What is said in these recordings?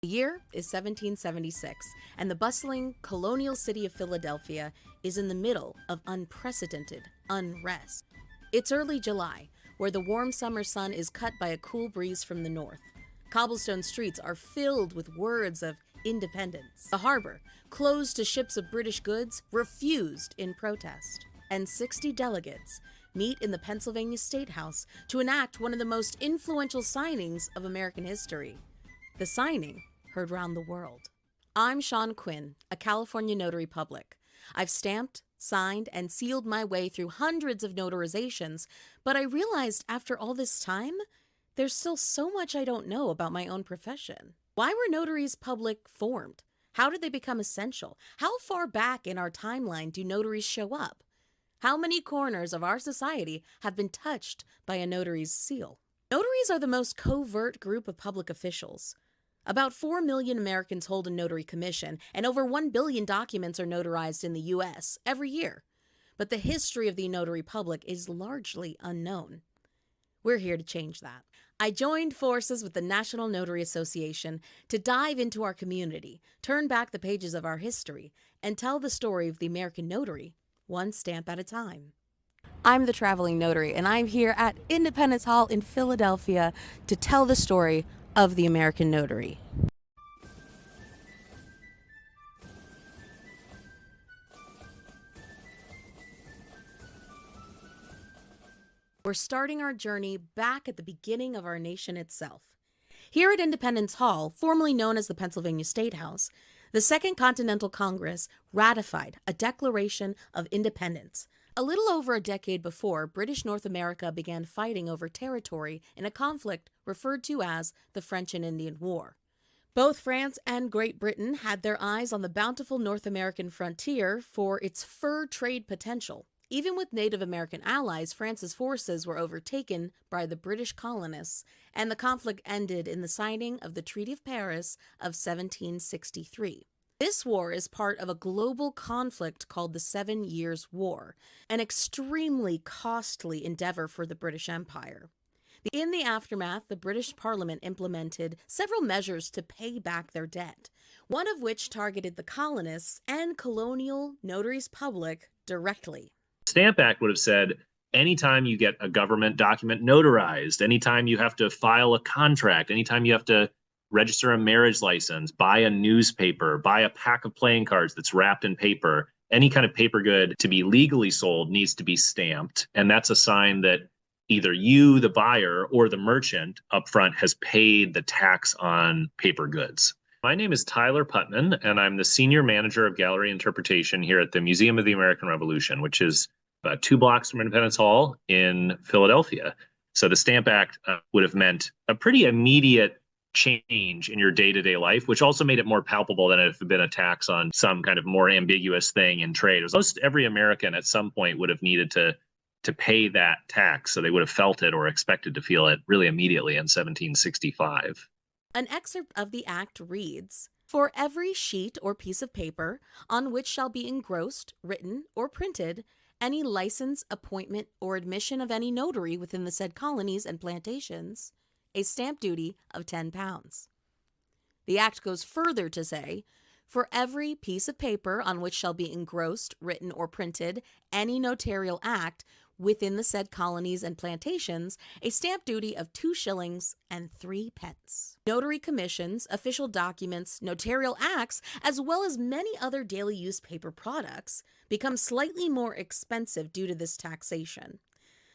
The year is 1776, and the bustling colonial city of Philadelphia is in the middle of unprecedented unrest. It's early July, where the warm summer sun is cut by a cool breeze from the north. Cobblestone streets are filled with words of independence. The harbor, closed to ships of British goods, refused in protest. And 60 delegates meet in the Pennsylvania State House to enact one of the most influential signings of American history. The signing heard round the world. I'm Quinn, a California Notary Public. I've stamped, signed, and sealed my way through hundreds of notarizations, but I realized after all this time, there's still so much I don't know about my own profession. Why were Notaries Public formed? How did they become essential? How far back in our timeline do notaries show up? How many corners of our society have been touched by a notary's seal? Notaries are the most covert group of public officials. About 4 million Americans hold a notary commission, and over 1 billion documents are notarized in the U.S. every year. But the history of the Notary Public is largely unknown. We're here to change that. I joined forces with the National Notary Association to dive into our community, turn back the pages of our history, and tell the story of the American notary, one stamp at a time. I'm the Traveling Notary, and I'm here at Independence Hall in Philadelphia to tell the story of the American notary. We're starting our journey back at the beginning of our nation itself. Here at Independence Hall, formerly known as the Pennsylvania State House, the Second Continental Congress ratified a Declaration of Independence. A little over a decade before, British North America began fighting over territory in a conflict referred to as the French and Indian War. Both France and Great Britain had their eyes on the bountiful North American frontier for its fur trade potential. Even with Native American allies, France's forces were overtaken by the British colonists, and the conflict ended in the signing of the Treaty of Paris of 1763. This war is part of a global conflict called the 7 Years' War, an extremely costly endeavor for the British Empire. In the aftermath, the British Parliament implemented several measures to pay back their debt, one of which targeted the Colonists and Colonial Notaries Public directly. Stamp Act would have said, anytime you get a government document notarized, anytime you have to file a contract, anytime you have to register a marriage license, buy a newspaper, buy a pack of playing cards that's wrapped in paper, any kind of paper good to be legally sold needs to be stamped. And that's a sign that either you, the buyer, or the merchant upfront has paid the tax on paper goods. My name is Tyler Putman, and I'm the Senior Manager of Gallery Interpretation here at the Museum of the American Revolution, which is about 2 blocks from Independence Hall in Philadelphia. So the Stamp Act would have meant a pretty immediate change in your day-to-day life, which also made it more palpable than if it had been a tax on some kind of more ambiguous thing in trade. It was most every American at some point would have needed to pay that tax, so they would have felt it or expected to feel it really immediately in 1765. An excerpt of the act reads, "For every sheet or piece of paper on which shall be engrossed, written, or printed any license, appointment, or admission of any notary within the said colonies and plantations, a stamp duty of 10 pounds. The act goes further to say, for every piece of paper on which shall be engrossed, written, or printed any notarial act within the said colonies and plantations, a stamp duty of 2 shillings and 3 pence. Notary commissions, official documents, notarial acts, as well as many other daily use paper products become slightly more expensive due to this taxation.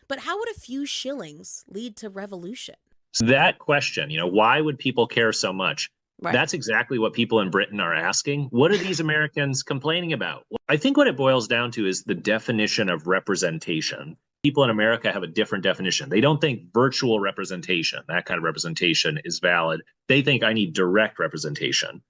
But how would a few shillings lead to revolution? So that question, why would people care so much? Right. That's exactly what people in Britain are asking. What are these Americans complaining about? Well, I think what it boils down to is the definition of representation. People in America have a different definition. They don't think virtual representation, that kind of representation, is valid. They think I need direct representation.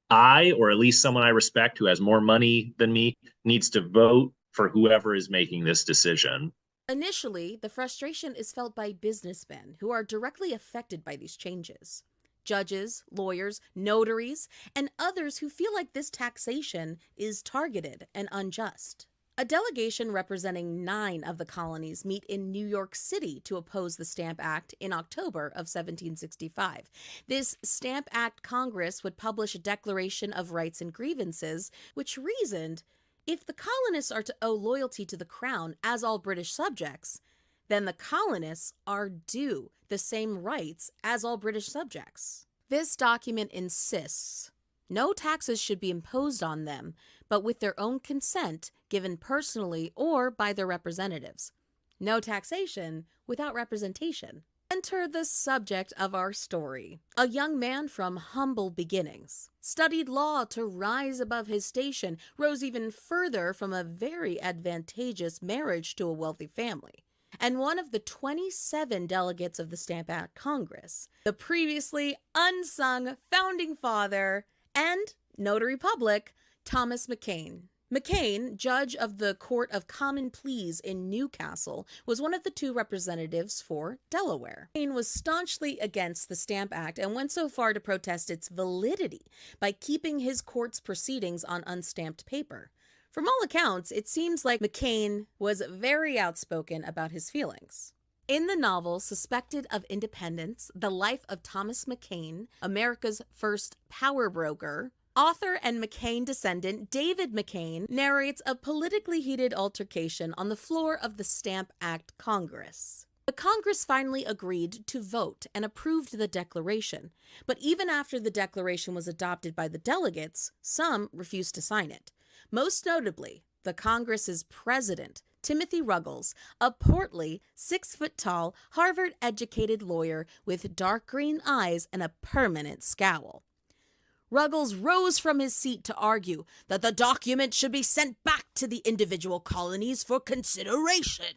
I, or at least someone I respect who has more money than me, needs to vote for whoever is making this decision. Initially, the frustration is felt by businessmen who are directly affected by these changes. Judges, lawyers, notaries, and others who feel like this taxation is targeted and unjust. A delegation representing 9 of the colonies meet in New York City to oppose the Stamp Act in October of 1765. This Stamp Act Congress would publish a Declaration of Rights and Grievances, which reasoned, if the colonists are to owe loyalty to the Crown as all British subjects, then the colonists are due the same rights as all British subjects. This document insists no taxes should be imposed on them, but with their own consent, given personally or by their representatives. No taxation without representation. Enter the subject of our story. A young man from humble beginnings. Studied law to rise above his station, rose even further from a very advantageous marriage to a wealthy family. And one of the 27 delegates of the Stamp Act Congress, the previously unsung founding father and Notary Public, Thomas McKean. McKean, judge of the Court of Common Pleas in Newcastle, was one of the 2 representatives for Delaware. McKean was staunchly against the Stamp Act and went so far to protest its validity by keeping his court's proceedings on unstamped paper. From all accounts, it seems like McKean was very outspoken about his feelings. In the novel Suspected of Independence, The Life of Thomas McKean, America's First Power Broker, author and McKean descendant David McKean narrates a politically heated altercation on the floor of the Stamp Act Congress. The Congress finally agreed to vote and approved the declaration, but even after the declaration was adopted by the delegates, some refused to sign it. Most notably, the Congress's president, Timothy Ruggles, a portly, 6-foot-tall, Harvard-educated lawyer with dark green eyes and a permanent scowl. Ruggles rose from his seat to argue that the document should be sent back to the individual colonies for consideration.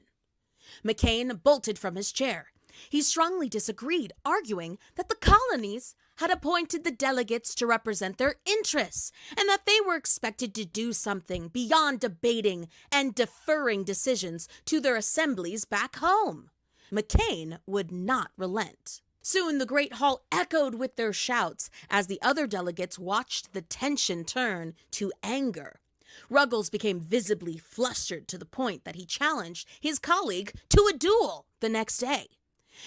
McKean bolted from his chair. He strongly disagreed, arguing that the colonies had appointed the delegates to represent their interests and that they were expected to do something beyond debating and deferring decisions to their assemblies back home. McKean would not relent. Soon the great hall echoed with their shouts as the other delegates watched the tension turn to anger. Ruggles became visibly flustered to the point that he challenged his colleague to a duel the next day.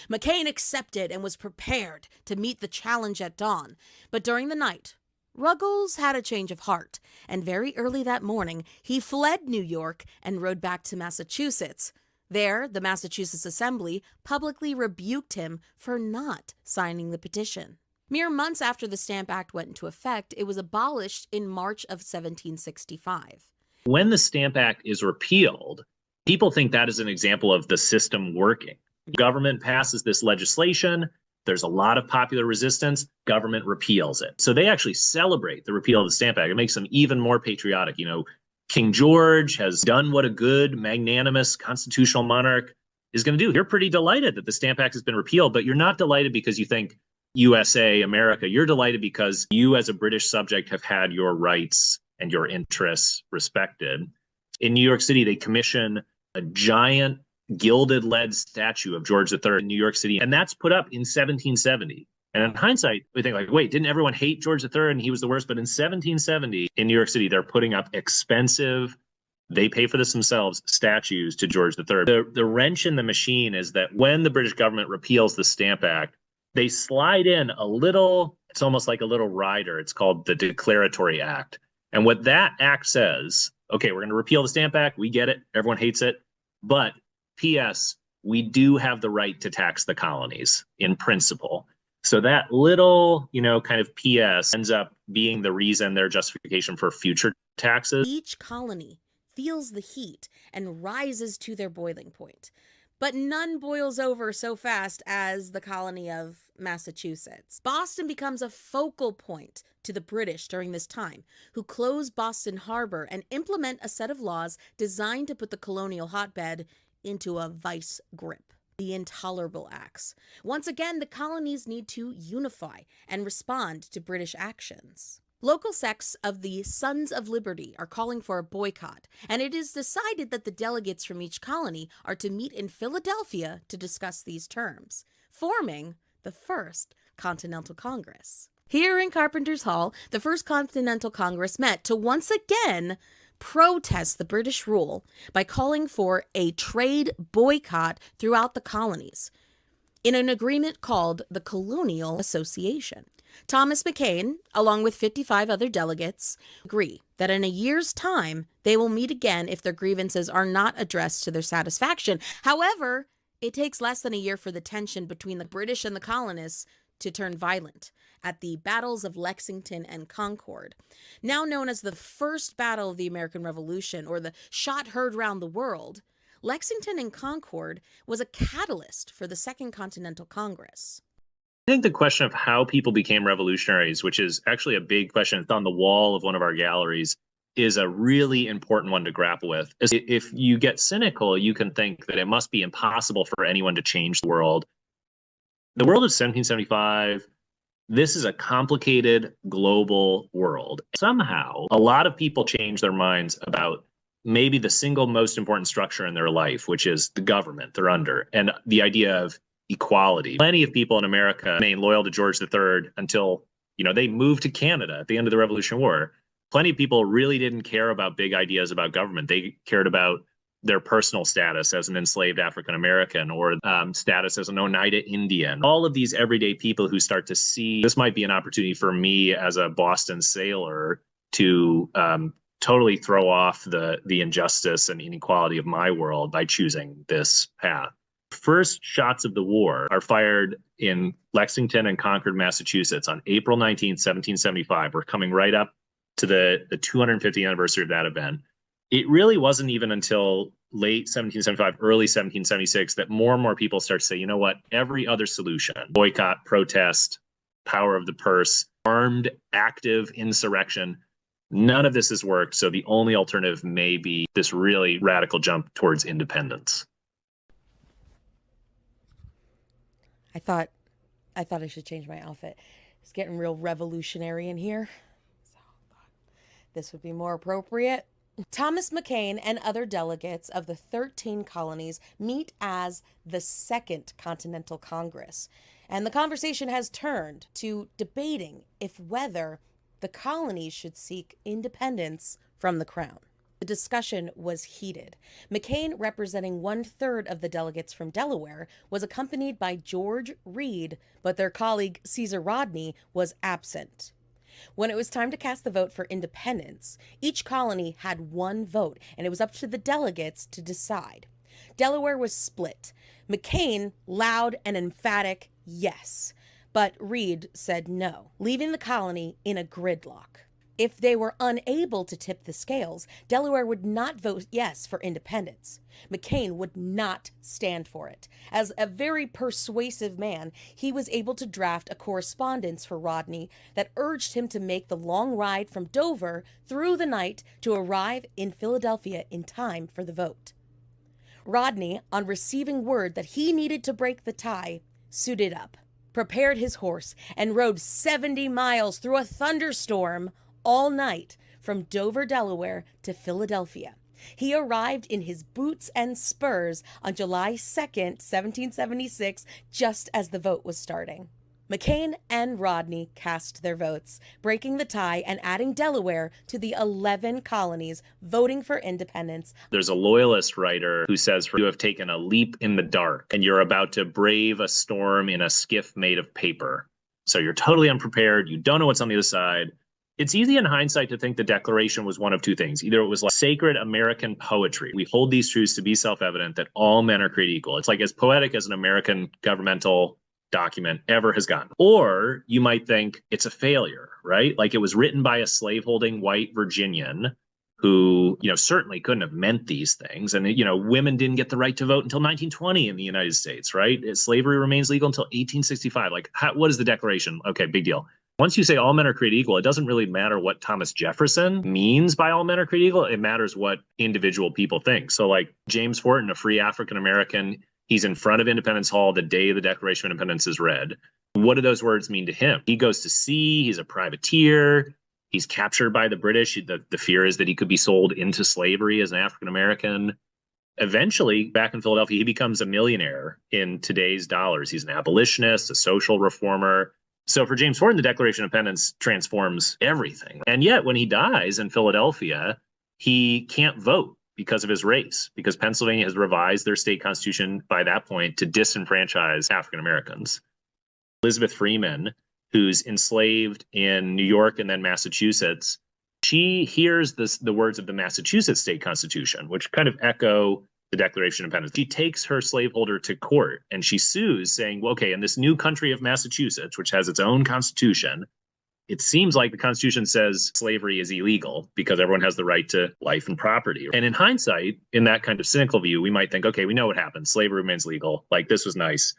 McKean accepted and was prepared to meet the challenge at dawn, but during the night, Ruggles had a change of heart, and very early that morning, he fled New York and rode back to Massachusetts. There, the Massachusetts Assembly publicly rebuked him for not signing the petition. Mere months after the Stamp Act went into effect, it was abolished in March of 1765. When the Stamp Act is repealed, people think that is an example of the system working. Government passes this legislation. There's a lot of popular resistance. Government repeals it. So they actually celebrate the repeal of the Stamp Act. It makes them even more patriotic. You know, King George has done what a good, magnanimous constitutional monarch is going to do. You're pretty delighted that the Stamp Act has been repealed, but you're not delighted because you think USA, America. You're delighted because you as a British subject have had your rights and your interests respected. In New York City, they commission a giant gilded lead statue of George III in New York City. And that's put up in 1770. And in hindsight, we think like, wait, didn't everyone hate George III and he was the worst? But in 1770 in New York City, they're putting up expensive, they pay for this themselves, statues to George III. The wrench in the machine is that when the British government repeals the Stamp Act, they slide in a little, it's almost like a little rider. It's called the Declaratory Act. And what that act says, okay, we're going to repeal the Stamp Act. We get it. Everyone hates it. But P.S., we do have the right to tax the colonies in principle. So that little, kind of P.S. ends up being the reason, their justification for future taxes. Each colony feels the heat and rises to their boiling point. But none boils over so fast as the colony of Massachusetts. Boston becomes a focal point to the British during this time, who close Boston Harbor and implement a set of laws designed to put the colonial hotbed into a vice grip. The Intolerable Acts. Once again, the colonies need to unify and respond to British actions. Local sects of the Sons of Liberty are calling for a boycott, and it is decided that the delegates from each colony are to meet in Philadelphia to discuss these terms, forming the First Continental Congress. Here in Carpenter's Hall, the First Continental Congress met to once again protest the British rule by calling for a trade boycott throughout the colonies in an agreement called the Colonial Association. Thomas McKean, along with 55 other delegates, agree that in a year's time, they will meet again if their grievances are not addressed to their satisfaction. However, it takes less than a year for the tension between the British and the colonists to turn violent at the battles of Lexington and Concord. Now known as the First Battle of the American Revolution, or the shot heard round the world, Lexington and Concord was a catalyst for the Second Continental Congress. I think the question of how people became revolutionaries, which is actually a big question, it's on the wall of one of our galleries, is a really important one to grapple with. If you get cynical, you can think that it must be impossible for anyone to change the world. The world of 1775, this is a complicated global world. Somehow, a lot of people change their minds about maybe the single most important structure in their life, which is the government they're under, and the idea of equality. Plenty of people in America remain loyal to George III until, they moved to Canada at the end of the Revolutionary War. Plenty of people really didn't care about big ideas about government. They cared about their personal status as an enslaved African American, or status as an Oneida Indian. All of these everyday people who start to see this might be an opportunity for me as a Boston sailor to totally throw off the injustice and inequality of my world by choosing this path. First shots of the war are fired in Lexington and Concord, Massachusetts on April 19th, 1775. We're coming right up to the 250th anniversary of that event. It really wasn't even until late 1775, early 1776 that more and more people start to say, you know what, every other solution, boycott, protest, power of the purse, armed, active insurrection, none of this has worked. So the only alternative may be this really radical jump towards independence. I thought I should change my outfit. It's getting real revolutionary in here, so I thought this would be more appropriate. Thomas McKean and other delegates of the 13 colonies meet as the Second Continental Congress, and the conversation has turned to debating if whether the colonies should seek independence from the crown. The discussion was heated. McKean, representing 1/3 of the delegates from Delaware, was accompanied by George Reed, but their colleague Caesar Rodney was absent. When it was time to cast the vote for independence, each colony had one vote, and it was up to the delegates to decide. Delaware was split. McKean, loud and emphatic yes, but Reed said no, leaving the colony in a gridlock. If they were unable to tip the scales, Delaware would not vote yes for independence. McKean would not stand for it. As a very persuasive man, he was able to draft a correspondence for Rodney that urged him to make the long ride from Dover through the night to arrive in Philadelphia in time for the vote. Rodney, on receiving word that he needed to break the tie, suited up, prepared his horse, and rode 70 miles through a thunderstorm all night from Dover, Delaware to Philadelphia. He arrived in his boots and spurs on July 2nd, 1776, just as the vote was starting. McKean and Rodney cast their votes, breaking the tie and adding Delaware to the 11 colonies voting for independence. There's a loyalist writer who says, you have taken a leap in the dark and you're about to brave a storm in a skiff made of paper. So you're totally unprepared. You don't know what's on the other side. It's easy in hindsight to think the Declaration was one of two things. Either it was like sacred American poetry. We hold these truths to be self-evident that all men are created equal. It's like as poetic as an American governmental document ever has gotten. Or you might think it's a failure, right? Like it was written by a slaveholding white Virginian who, certainly couldn't have meant these things. And, women didn't get the right to vote until 1920 in the United States, right? Slavery remains legal until 1865. Like, what is the Declaration? Okay, big deal. Once you say all men are created equal, it doesn't really matter what Thomas Jefferson means by all men are created equal. It matters what individual people think. So like James Forten, a free African-American, he's in front of Independence Hall the day the Declaration of Independence is read. What do those words mean to him? He goes to sea. He's a privateer. He's captured by the British. The fear is that he could be sold into slavery as an African-American. Eventually, back in Philadelphia, he becomes a millionaire in today's dollars. He's an abolitionist, a social reformer. So for James Forten, the Declaration of Independence transforms everything. And yet when he dies in Philadelphia, he can't vote because of his race, because Pennsylvania has revised their state constitution by that point to disenfranchise African Americans. Elizabeth Freeman, who's enslaved in New York and then Massachusetts, she hears the words of the Massachusetts state constitution, which kind of echo the Declaration of Independence. She takes her slaveholder to court and she sues, saying, well, okay, in this new country of Massachusetts, which has its own constitution, it seems like the Constitution says slavery is illegal because everyone has the right to life and property. And in hindsight, in that kind of cynical view, we might think, okay, we know what happened. Slavery remains legal. Like, this was nice.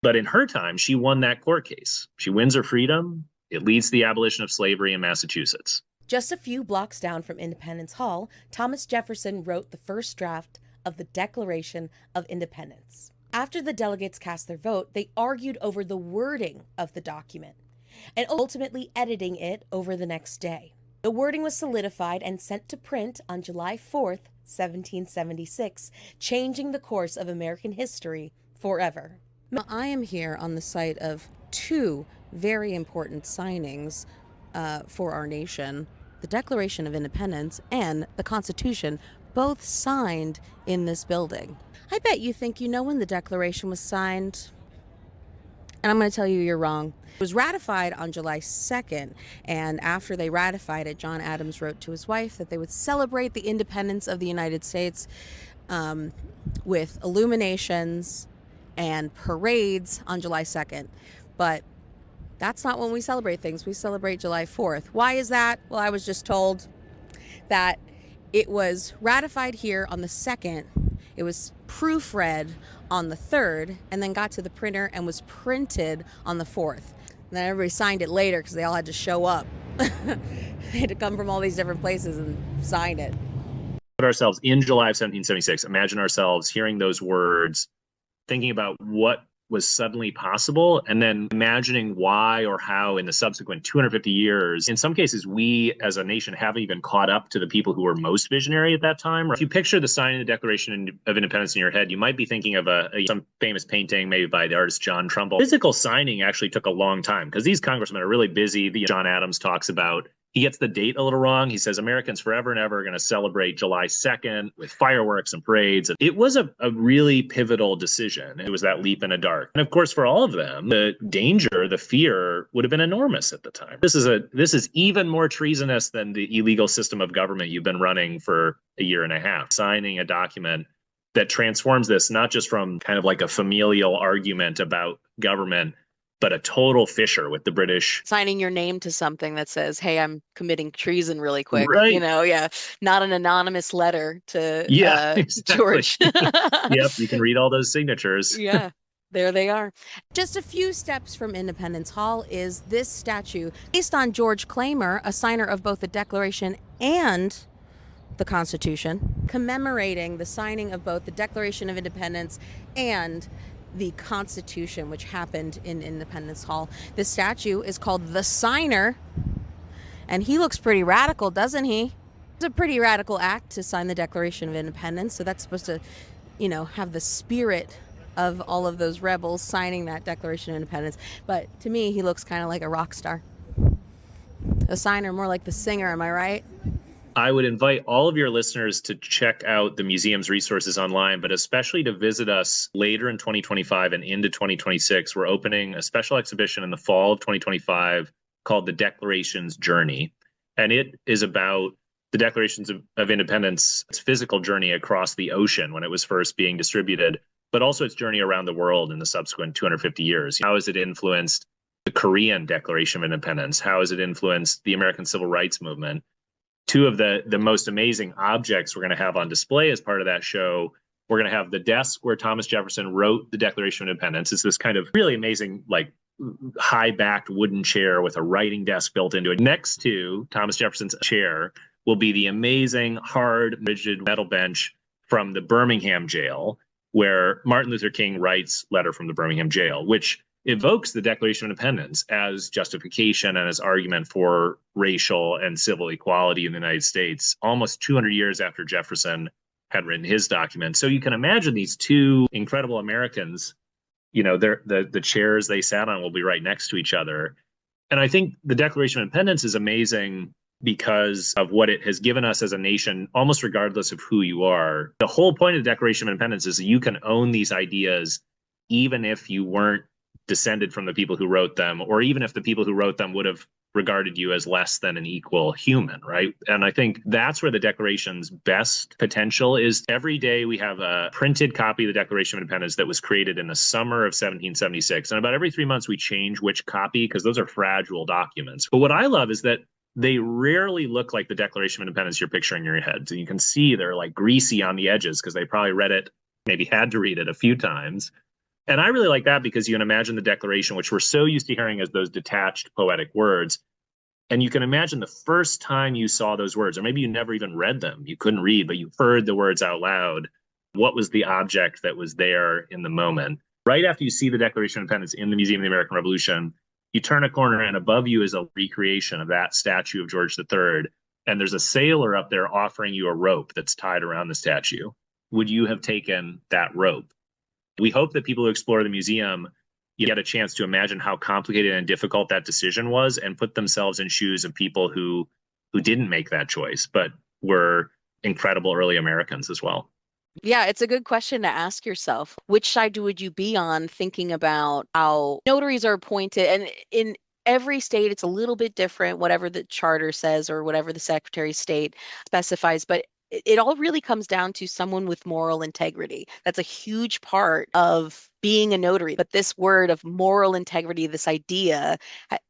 But in her time, she won that court case. She wins her freedom. It leads to the abolition of slavery in Massachusetts. Just a few blocks down from Independence Hall, Thomas Jefferson wrote the first draft of the Declaration of Independence. After the delegates cast their vote, they argued over the wording of the document and ultimately editing it over the next day. The wording was solidified and sent to print on July 4th, 1776, changing the course of American history forever. Now, I am here on the site of two very important signings for our nation, the Declaration of Independence and the Constitution, both signed in this building. I bet you think you know when the Declaration was signed, and I'm going to tell you you're wrong. It was ratified on July 2nd, and after they ratified it, John Adams wrote to his wife that they would celebrate the independence of the United States with illuminations and parades on July 2nd. But that's not when we celebrate things. We celebrate July 4th. Why is that? Well, I was just told that it was ratified here on the 2nd. It was proofread on the 3rd and then got to the printer and was printed on the 4th. And then everybody signed it later because they all had to show up. They had to come from all these different places and sign it. Put ourselves in July of 1776. Imagine ourselves hearing those words, thinking about what was suddenly possible, and then imagining why or how in the subsequent 250 years, in some cases, we as a nation haven't even caught up to the people who were most visionary at that time. If you picture the signing of the Declaration of Independence in your head, you might be thinking of some famous painting, maybe by the artist John Trumbull. Physical signing actually took a long time because these congressmen are really busy. John Adams talks about, he gets the date a little wrong. He says Americans forever and ever are going to celebrate July 2nd with fireworks and parades. It was a really pivotal decision. It was that leap in the dark. And of course, for all of them, the danger, the fear would have been enormous at the time. This is even more treasonous than the illegal system of government you've been running for a year and a half. Signing a document that transforms this, not just from kind of like a familial argument about government, but a total fissure with the British. Signing your name to something that says, hey, I'm committing treason really quick. Right. Not an anonymous letter to exactly. George. Yep, you can read all those signatures. Yeah, there they are. Just a few steps from Independence Hall is this statue based on George Claimer, a signer of both the Declaration and the Constitution, commemorating the signing of both the Declaration of Independence and the Constitution, which happened in Independence Hall. This statue is called the Signer, and he looks pretty radical, doesn't he? It's a pretty radical act to sign the Declaration of Independence, so that's supposed to, have the spirit of all of those rebels signing that Declaration of Independence. But to me, he looks kind of like a rock star. The signer, more like the singer, am I right? I would invite all of your listeners to check out the museum's resources online, but especially to visit us later in 2025 and into 2026. We're opening a special exhibition in the fall of 2025 called The Declaration's Journey. And it is about the Declarations of Independence, its physical journey across the ocean when it was first being distributed, but also its journey around the world in the subsequent 250 years. How has it influenced the Korean Declaration of Independence? How has it influenced the American Civil Rights Movement? Two of the most amazing objects we're going to have on display as part of that show. We're going to have the desk where Thomas Jefferson wrote the Declaration of Independence. It's this kind of really amazing, like high-backed wooden chair with a writing desk built into it. Next to Thomas Jefferson's chair will be the amazing, hard, rigid metal bench from the Birmingham jail, where Martin Luther King writes Letter from the Birmingham jail, which evokes the Declaration of Independence as justification and as argument for racial and civil equality in the United States, almost 200 years after Jefferson had written his document. So you can imagine these two incredible Americans, the chairs they sat on will be right next to each other. And I think the Declaration of Independence is amazing because of what it has given us as a nation, almost regardless of who you are. The whole point of the Declaration of Independence is that you can own these ideas even if you weren't descended from the people who wrote them, or even if the people who wrote them would have regarded you as less than an equal human, right? And I think that's where the Declaration's best potential is. Every day we have a printed copy of the Declaration of Independence that was created in the summer of 1776. And about every 3 months we change which copy, because those are fragile documents. But what I love is that they rarely look like the Declaration of Independence you're picturing in your head. So you can see they're like greasy on the edges because they probably read it, maybe had to read it a few times. And I really like that because you can imagine the Declaration, which we're so used to hearing as those detached poetic words. And you can imagine the first time you saw those words, or maybe you never even read them. You couldn't read, but you heard the words out loud. What was the object that was there in the moment? Right after you see the Declaration of Independence in the Museum of the American Revolution, you turn a corner and above you is a recreation of that statue of George III. And there's a sailor up there offering you a rope that's tied around the statue. Would you have taken that rope? We hope that people who explore the museum get a chance to imagine how complicated and difficult that decision was and put themselves in shoes of people who didn't make that choice, but were incredible early Americans as well. Yeah, it's a good question to ask yourself. Which side would you be on, thinking about how notaries are appointed? And in every state, it's a little bit different, whatever the charter says or whatever the Secretary of State specifies. But it all really comes down to someone with moral integrity. That's a huge part of being a notary. But this word of moral integrity, this idea,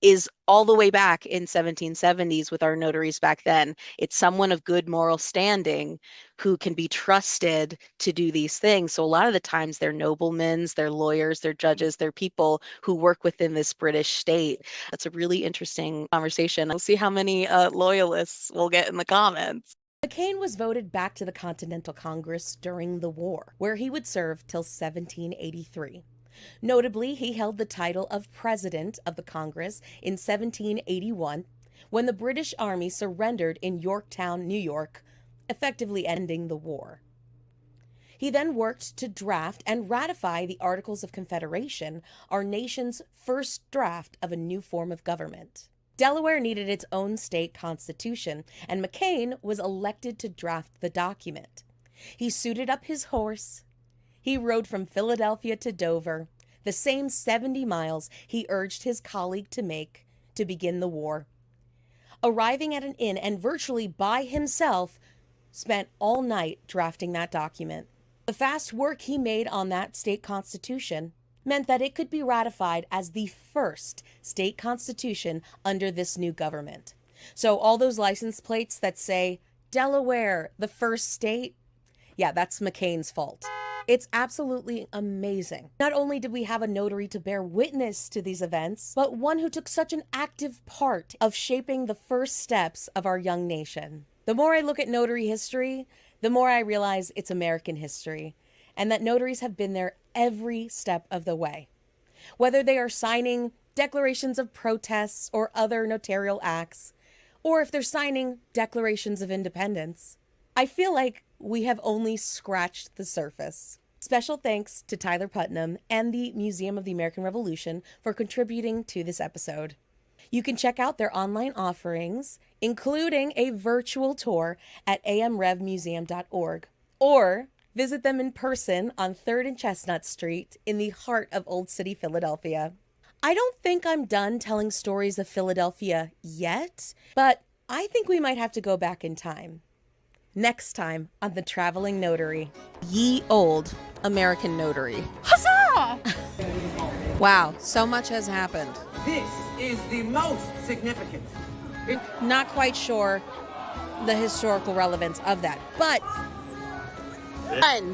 is all the way back in 1770s with our notaries back then. It's someone of good moral standing who can be trusted to do these things. So a lot of the times they're noblemen, they're lawyers, they're judges, they're people who work within this British state. That's a really interesting conversation. We'll see how many loyalists we'll get in the comments. McKean was voted back to the Continental Congress during the war, where he would serve till 1783. Notably, he held the title of President of the Congress in 1781, when the British Army surrendered in Yorktown, New York, effectively ending the war. He then worked to draft and ratify the Articles of Confederation, our nation's first draft of a new form of government. Delaware needed its own state constitution, and McKean was elected to draft the document. He suited up his horse. He rode from Philadelphia to Dover, the same 70 miles he urged his colleague to make to begin the war. Arriving at an inn and virtually by himself, spent all night drafting that document. The fast work he made on that state constitution meant that it could be ratified as the first state constitution under this new government. So all those license plates that say, Delaware, the first state, yeah, that's McKean's fault. It's absolutely amazing. Not only did we have a notary to bear witness to these events, but one who took such an active part of shaping the first steps of our young nation. The more I look at notary history, the more I realize it's American history, and that notaries have been there every step of the way. Whether they are signing declarations of protests or other notarial acts, or if they're signing declarations of independence, I feel like we have only scratched the surface. Special thanks to Tyler Putnam and the Museum of the American Revolution for contributing to this episode. You can check out their online offerings, including a virtual tour at amrevmuseum.org, or visit them in person on 3rd and Chestnut Street in the heart of Old City, Philadelphia. I don't think I'm done telling stories of Philadelphia yet, but I think we might have to go back in time. Next time on the Traveling Notary. Ye Old American Notary. Huzzah! Wow, so much has happened. This is the most significant. Not quite sure the historical relevance of that, but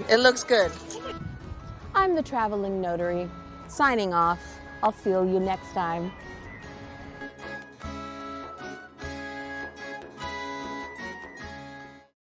It looks good. I'm the Traveling Notary, signing off. I'll see you next time.